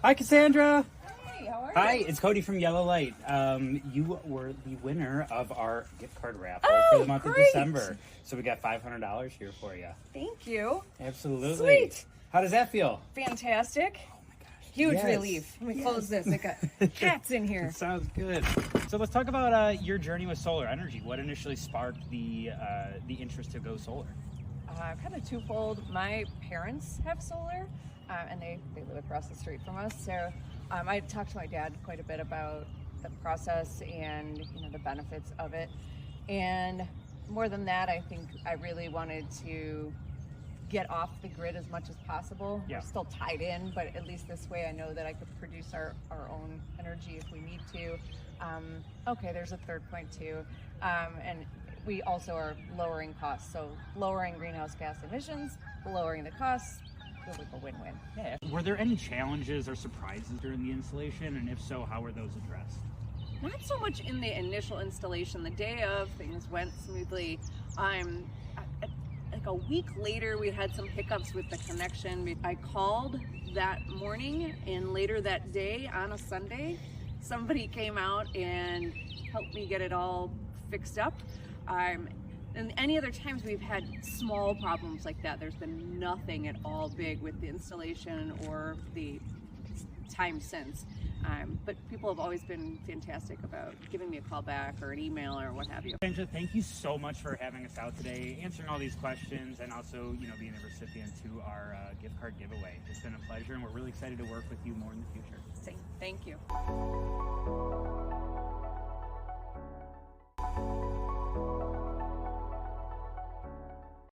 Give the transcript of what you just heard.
Hi, Cassandra. Hey, how are Hi, you? it's Cody from Yellowlite. You were the winner of our gift card raffle for the month of great. December. So we got $500 here for you. Thank you. Absolutely. Sweet. How does that feel? Fantastic. Oh my gosh. Huge Yes. relief. Let me close this. I got cats in here. Sounds good. So let's talk about your journey with solar energy. What initially sparked the interest to go solar? Kind of twofold. My parents have solar, and they live across the street from us. So I talked to my dad quite a bit about the process and the benefits of it. And more than that, I think I really wanted to get off the grid as much as possible. Yeah. We're still tied in, but at least this way I know that I could produce our own energy if we need to. Okay, there's a third point too. And we also are lowering costs. So lowering greenhouse gas emissions, lowering the costs, feels like a win-win. Yeah. Were there any challenges or surprises during the installation? And if so, how were those addressed? Not so much in the initial installation. The day of, things went smoothly. Like a week later, we had some hiccups with the connection. I called that morning, and later that day on a Sunday, somebody came out and helped me get it all fixed up. And any other times we've had small problems like that, there's been nothing at all big with the installation or the time since. But people have always been fantastic about giving me a call back or an email or what have you. Cassandra, thank you so much for having us out today, answering all these questions, and also, being a recipient to our gift card giveaway. It's been a pleasure, and we're really excited to work with you more in the future. Thank you.